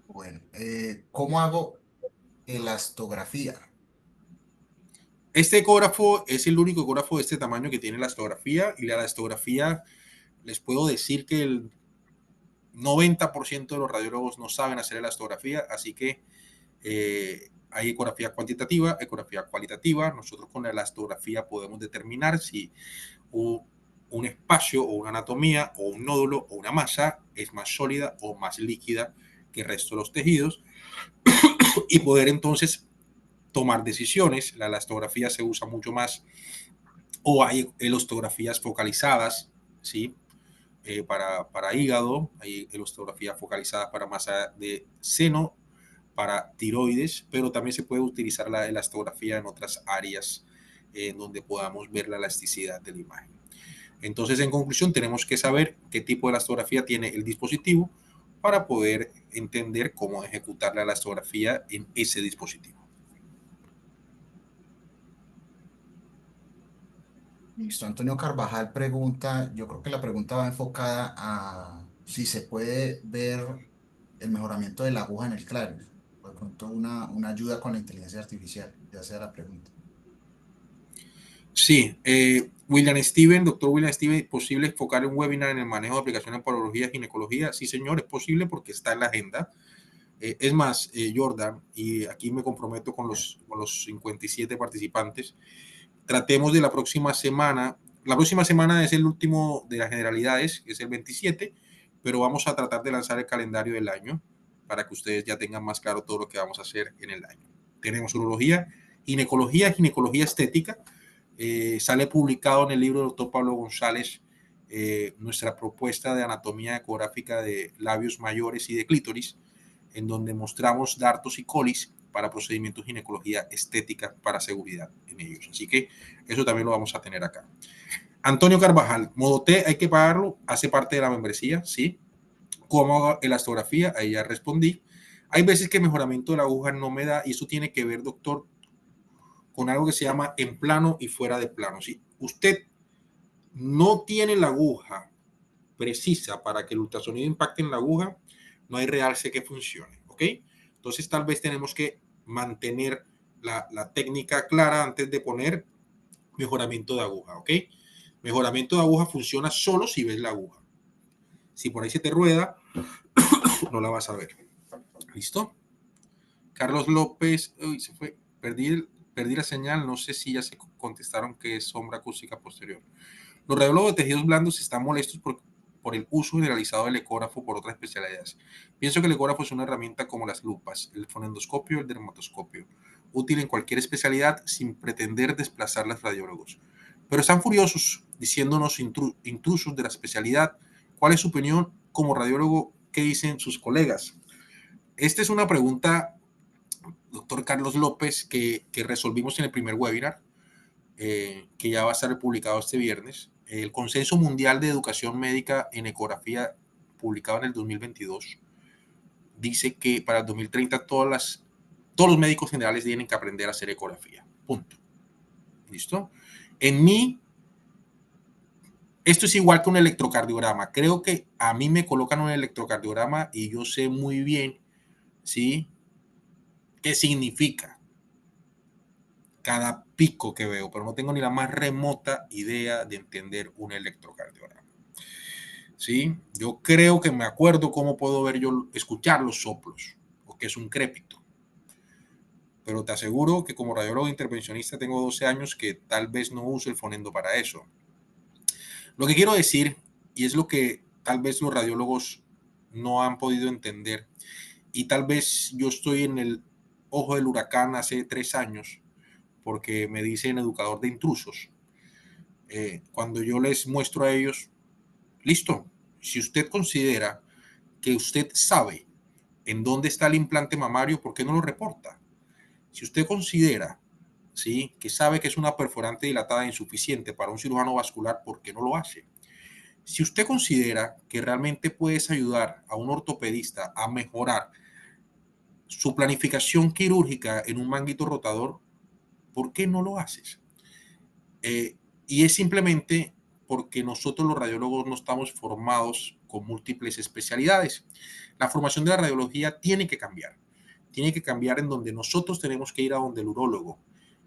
Bueno, ¿cómo hago elastografía? Este ecógrafo es el único ecógrafo de este tamaño que tiene la elastografía y la elastografía, les puedo decir que el 90% de los radiólogos no saben hacer elastografía, así que hay ecografía cuantitativa, ecografía cualitativa. Nosotros con la elastografía podemos determinar si un espacio o una anatomía o un nódulo o una masa es más sólida o más líquida que el resto de los tejidos y poder entonces tomar decisiones. La elastografía se usa mucho más o hay elastografías focalizadas, ¿sí? Para hígado, hay elastografía focalizada para masa de seno, para tiroides, pero también se puede utilizar la elastografía en otras áreas donde podamos ver la elasticidad de la imagen. Entonces, en conclusión, tenemos que saber qué tipo de elastografía tiene el dispositivo para poder entender cómo ejecutar la elastografía en ese dispositivo. Listo. Antonio Carvajal pregunta, yo creo que la pregunta va enfocada a si se puede ver el mejoramiento de la aguja en el claro. O de pronto una ayuda con la inteligencia artificial, ya sea la pregunta. Sí, William Steven, doctor William Steven, ¿posible enfocar un webinar en el manejo de aplicaciones para urología y ginecología? Sí, señor, es posible porque está en la agenda. Es más, Jordan, y aquí me comprometo con los 57 participantes, tratemos de la próxima semana es el último de las generalidades, es el 27, pero vamos a tratar de lanzar el calendario del año para que ustedes ya tengan más claro todo lo que vamos a hacer en el año. Tenemos urología, ginecología estética, sale publicado en el libro del doctor Pablo González nuestra propuesta de anatomía ecográfica de labios mayores y de clítoris, en donde mostramos dartos y colis para procedimientos de ginecología estética para seguridad en ellos. Así que eso también lo vamos a tener acá. Antonio Carvajal, modo T hay que pagarlo, hace parte de la membresía, ¿sí? ¿Cómo hago elastografía? Ahí ya respondí. Hay veces que el mejoramiento de la aguja no me da y eso tiene que ver, doctor, con algo que se llama en plano y fuera de plano. Si usted no tiene la aguja precisa para que el ultrasonido impacte en la aguja, no hay realce que funcione, ¿ok? Entonces tal vez tenemos que mantener la técnica clara antes de poner mejoramiento de aguja, ¿ok? Mejoramiento de aguja funciona solo si ves la aguja. Si por ahí se te rueda, no la vas a ver. ¿Listo? Carlos López, uy, se fue, perdí la señal, no sé si ya se contestaron que es sombra acústica posterior. Los radiólogos de tejidos blandos están molestos por el uso generalizado del ecógrafo por otras especialidades. Pienso que el ecógrafo es una herramienta como las lupas, el fonendoscopio, el dermatoscopio, útil en cualquier especialidad sin pretender desplazar a los radiólogos. Pero están furiosos diciéndonos intrusos de la especialidad. ¿Cuál es su opinión como radiólogo? ¿Qué dicen sus colegas? Esta es una pregunta, doctor Carlos López, que resolvimos en el primer webinar, que ya va a estar publicado este viernes. El Consenso Mundial de Educación Médica en Ecografía, publicado en el 2022, dice que para el 2030 todos los médicos generales tienen que aprender a hacer ecografía. Punto. ¿Listo? En mí, esto es igual que un electrocardiograma. Creo que a mí me colocan un electrocardiograma y yo sé muy bien, ¿sí?, qué significa cada pico que veo, pero no tengo ni la más remota idea de entender un electrocardiograma. ¿Sí? Yo creo que me acuerdo cómo puedo ver yo, escuchar los soplos, o que es un crépito. Pero te aseguro que como radiólogo intervencionista tengo 12 años que tal vez no uso el fonendo para eso. Lo que quiero decir, y es lo que tal vez los radiólogos no han podido entender, y tal vez yo estoy en el ojo del huracán hace 3 años, porque me dicen educador de intrusos. Cuando yo les muestro a ellos, listo, si usted considera que usted sabe en dónde está el implante mamario, ¿por qué no lo reporta? Si usted considera, ¿sí?, que sabe que es una perforante dilatada insuficiente para un cirujano vascular, ¿por qué no lo hace? Si usted considera que realmente puedes ayudar a un ortopedista a mejorar su planificación quirúrgica en un manguito rotador, ¿por qué no lo haces? Y es simplemente porque nosotros los radiólogos no estamos formados con múltiples especialidades. La formación de la radiología tiene que cambiar. Tiene que cambiar en donde nosotros tenemos que ir a donde el urólogo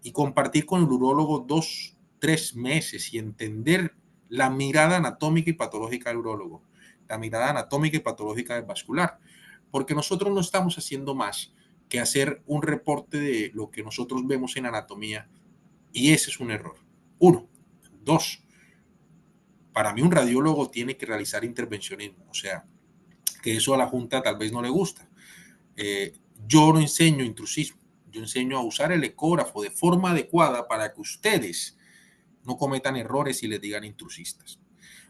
y compartir con el urólogo 2, 3 meses y entender la mirada anatómica y patológica del urólogo, la mirada anatómica y patológica del vascular, porque nosotros no estamos haciendo más que hacer un reporte de lo que nosotros vemos en anatomía, y ese es un error. Uno. Dos, para mí un radiólogo tiene que realizar intervencionismo, o sea, que eso a la Junta tal vez no le gusta. Eh, yo no enseño intrusismo, yo enseño a usar el ecógrafo de forma adecuada para que ustedes no cometan errores y les digan intrusistas.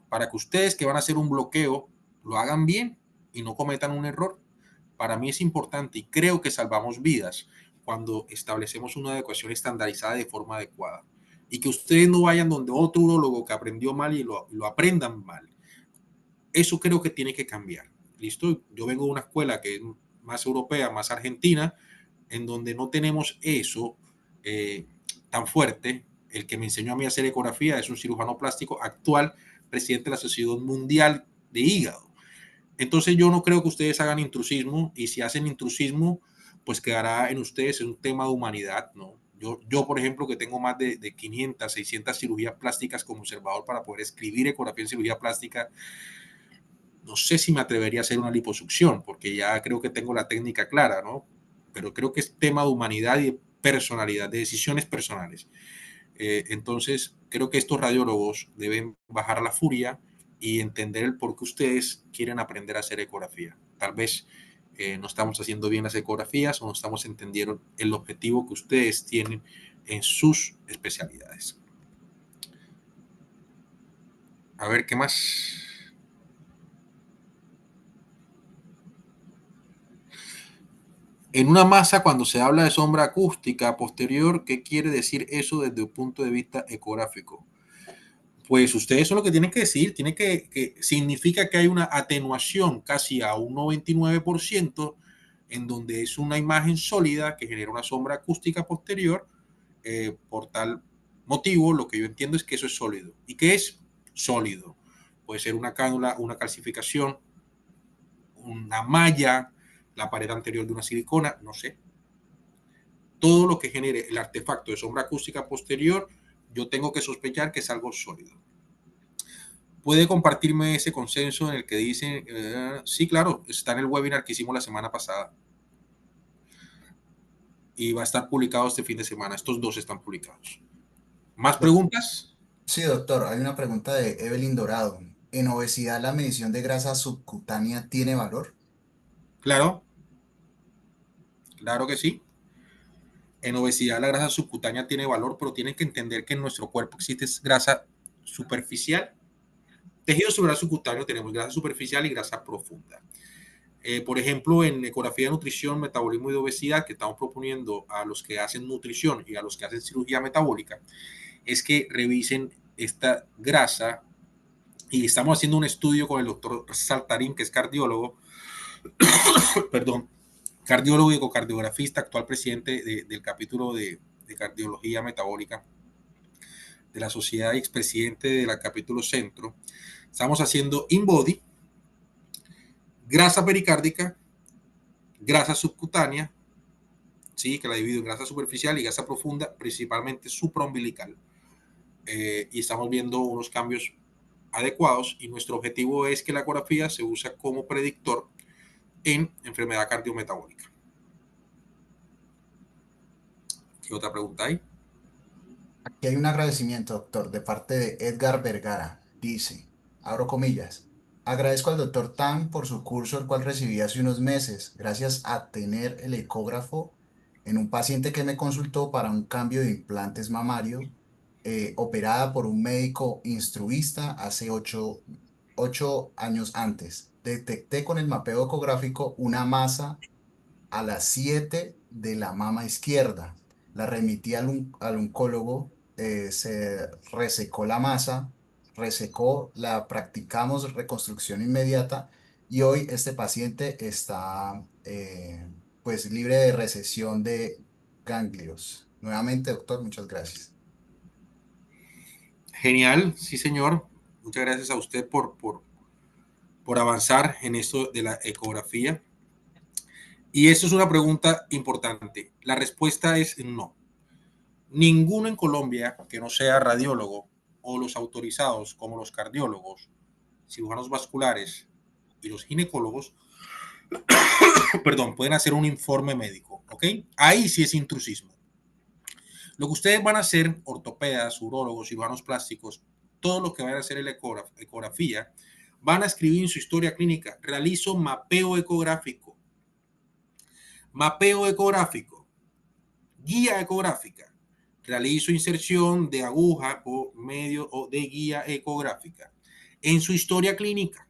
Para que ustedes que van a hacer un bloqueo lo hagan bien y no cometan un error. Para mí es importante y creo que salvamos vidas cuando establecemos una adecuación estandarizada de forma adecuada. Y que ustedes no vayan donde otro urólogo que aprendió mal y lo aprendan mal. Eso creo que tiene que cambiar. ¿Listo? Yo vengo de una escuela que es más europea, más argentina, en donde no tenemos eso tan fuerte. El que me enseñó a mí a hacer ecografía es un cirujano plástico actual, presidente de la Sociedad Mundial de Hígado. Entonces yo no creo que ustedes hagan intrusismo, y si hacen intrusismo, pues quedará en ustedes, en un tema de humanidad, ¿no? Yo, por ejemplo, que tengo más de 500, 600 cirugías plásticas como observador para poder escribir ecografía en cirugía plástica, no sé si me atrevería a hacer una liposucción, porque ya creo que tengo la técnica clara, ¿no? Pero creo que es tema de humanidad y de personalidad, de decisiones personales. Entonces, creo que estos radiólogos deben bajar la furia y entender el por qué ustedes quieren aprender a hacer ecografía. Tal vez no estamos haciendo bien las ecografías o no estamos entendiendo el objetivo que ustedes tienen en sus especialidades. A ver, ¿qué más? En una masa, cuando se habla de sombra acústica posterior, ¿qué quiere decir eso desde un punto de vista ecográfico? Pues ustedes son lo que tienen que decir, significa que hay una atenuación casi a un 99%, en donde es una imagen sólida que genera una sombra acústica posterior. Por tal motivo, lo que yo entiendo es que eso es sólido. ¿Y qué es sólido? Puede ser una cánula, una calcificación, una malla, la pared anterior de una silicona, no sé. Todo lo que genere el artefacto de sombra acústica posterior, yo tengo que sospechar que es algo sólido. ¿Puede compartirme ese consenso en el que dicen, sí, claro, está en el webinar que hicimos la semana pasada y va a estar publicado este fin de semana? Estos dos están publicados. ¿Más preguntas? Sí, doctor, hay una pregunta de Evelyn Dorado. ¿En obesidad la medición de grasa subcutánea tiene valor? Claro, claro que sí. En obesidad la grasa subcutánea tiene valor, pero tienen que entender que en nuestro cuerpo existe grasa superficial. Tejido celular subcutáneo tenemos grasa superficial y grasa profunda. Por ejemplo, en ecografía de nutrición, metabolismo y de obesidad, que estamos proponiendo a los que hacen nutrición y a los que hacen cirugía metabólica, es que revisen esta grasa. Y estamos haciendo un estudio con el doctor Saltarín, que es cardiólogo, perdón, cardiólogo y ecocardiografista, actual presidente del capítulo de cardiología metabólica de la sociedad y expresidente del capítulo centro. Estamos haciendo InBody, grasa pericárdica, grasa subcutánea, sí, que la divido en grasa superficial y grasa profunda, principalmente supraumbilical. Y estamos viendo unos cambios adecuados y nuestro objetivo es que la ecografía se usa como predictor en enfermedad cardiometabólica. ¿Qué otra pregunta hay? Aquí hay un agradecimiento, doctor, de parte de Edgar Vergara. Dice, abro comillas, agradezco al doctor Tan por su curso, el cual recibí hace unos meses, gracias a tener el ecógrafo en un paciente que me consultó para un cambio de implantes mamario, operada por un médico instruista hace 8 años antes. Detecté con el mapeo ecográfico una masa a las 7 de la mama izquierda. La remití al oncólogo, se resecó la masa, resecó, la practicamos reconstrucción inmediata y hoy este paciente está pues libre de recesión de ganglios. Nuevamente, doctor, muchas gracias. Genial, sí señor. Muchas gracias a usted por avanzar en esto de la ecografía. Y esto es una pregunta importante. La respuesta es no. Ninguno en Colombia que no sea radiólogo o los autorizados como los cardiólogos, cirujanos vasculares y los ginecólogos, perdón, pueden hacer un informe médico, ¿ok? Ahí sí es intrusismo. Lo que ustedes van a hacer, ortopedas, urólogos, cirujanos plásticos, todo lo que vayan a hacer en la ecografía, van a escribir en su historia clínica, realizo mapeo ecográfico, guía ecográfica, realizo inserción de aguja por medio de guía ecográfica en su historia clínica.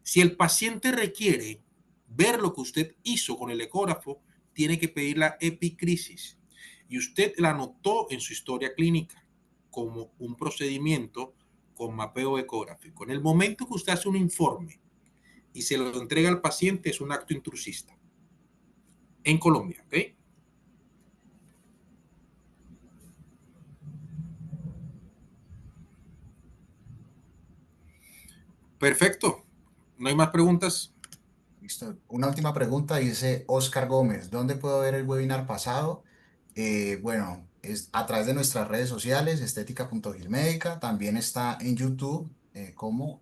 Si el paciente requiere ver lo que usted hizo con el ecógrafo, tiene que pedir la epicrisis y usted la anotó en su historia clínica como un procedimiento con mapeo ecográfico. En el momento que usted hace un informe y se lo entrega al paciente, es un acto intrusista en Colombia, ¿ok? Perfecto. ¿No hay más preguntas? Listo. Una última pregunta, dice Oscar Gómez, ¿dónde puedo ver el webinar pasado? Bueno, es a través de nuestras redes sociales, estética.gilmédica, también está en YouTube como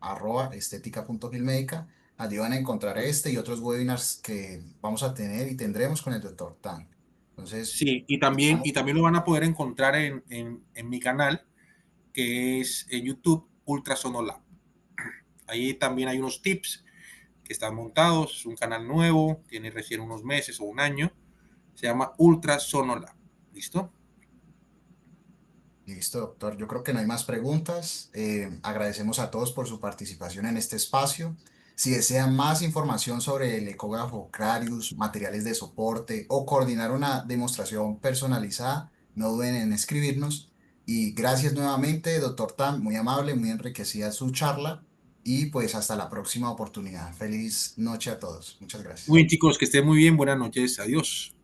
@estética.gilmédica. Allí van a encontrar este y otros webinars que vamos a tener y tendremos con el doctor Tan. Entonces, Sí, estamos. y también lo van a poder encontrar en mi canal, que es en YouTube, Ultrasonolab. Ahí también hay unos tips que están montados, es un canal nuevo, tiene recién unos meses o un año, se llama Ultrasonolab. ¿Listo? Listo, doctor. Yo creo que no hay más preguntas. Agradecemos a todos por su participación en este espacio. Si desean más información sobre el ecógrafo Clarius, materiales de soporte o coordinar una demostración personalizada, no duden en escribirnos. Y gracias nuevamente, doctor Tam, muy amable, muy enriquecida su charla. Y pues hasta la próxima oportunidad. Feliz noche a todos. Muchas Muy gracias. bien, chicos, que estén muy bien. Buenas noches. Adiós.